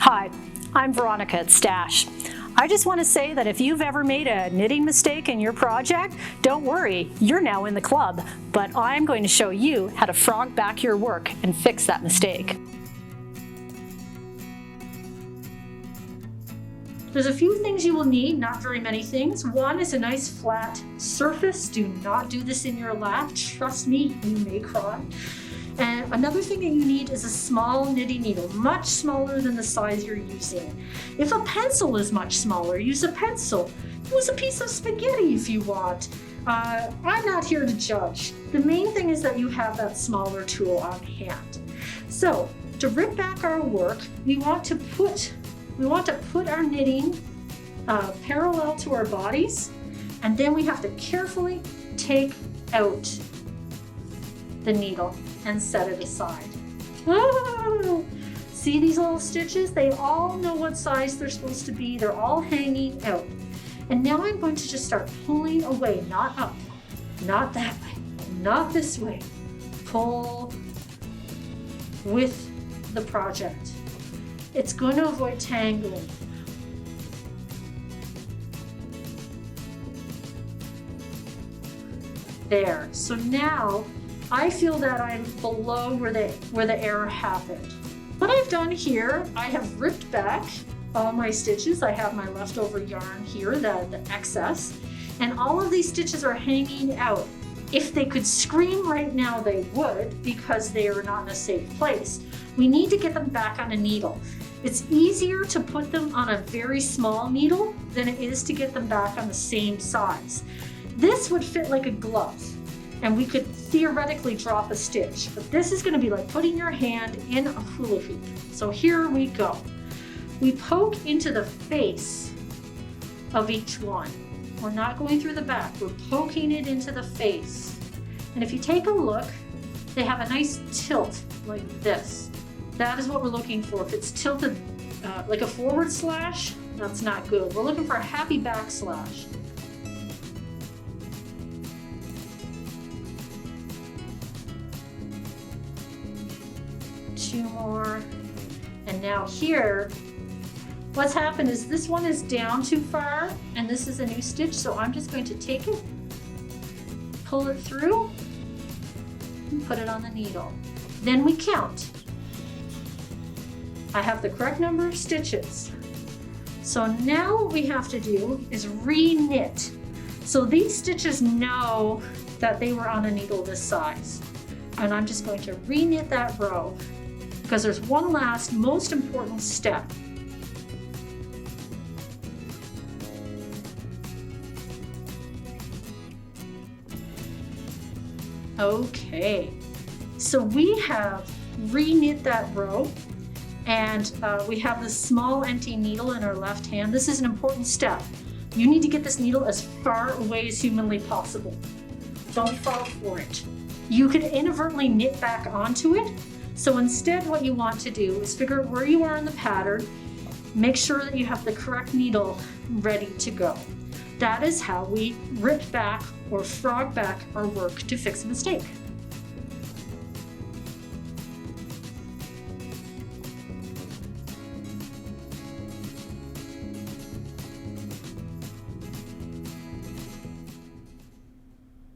Hi, I'm Veronica at STASHy. I just want to say that if you've ever made a knitting mistake in your project, don't worry, you're now in the club, but I'm going to show you how to frog back your work and fix that mistake. There's a few things you will need, not very many things. One is a nice flat surface. Do not do this in your lap. Trust me, you may cry. And another thing that you need is a small knitting needle, much smaller than the size you're using. If a pencil is much smaller, use a pencil. Use a piece of spaghetti if you want. I'm not here to judge. The main thing is that you have that smaller tool on hand. So to rip back our work, we want to put our knitting parallel to our bodies, and then we have to carefully take out the needle and set it aside. Ah! See these little stitches? They all know what size they're supposed to be. They're all hanging out. And now I'm going to just start pulling away, not up, not that way, not this way. Pull with the project. It's going to avoid tangling. There. So now I feel that I'm below where the error happened. What I've done here, I have ripped back all my stitches. I have my leftover yarn here, the excess, and all of these stitches are hanging out. If they could scream right now, they would, because they are not in a safe place. We need to get them back on a needle. It's easier to put them on a very small needle than it is to get them back on the same size. This would fit like a glove, and we could theoretically drop a stitch, but this is going to be like putting your hand in a hula hoop. So here we go. We poke into the face of each one. We're not going through the back, we're poking it into the face. And if you take a look, they have a nice tilt like this. That is what we're looking for. If it's tilted like a forward slash, that's not good. We're looking for a happy backslash. Two more. And now here, what's happened is this one is down too far and this is a new stitch, so I'm just going to take it, pull it through, and put it on the needle. Then we count. I have the correct number of stitches. So now what we have to do is re-knit. So these stitches know that they were on a needle this size. And I'm just going to re-knit that row because there's one last most important step. Okay, so we have re-knit that row. And we have this small empty needle in our left hand. This is an important step. You need to get this needle as far away as humanly possible. Don't fall for it. You could inadvertently knit back onto it. So instead what you want to do is figure out where you are in the pattern, make sure that you have the correct needle ready to go. That is how we rip back or frog back our work to fix a mistake.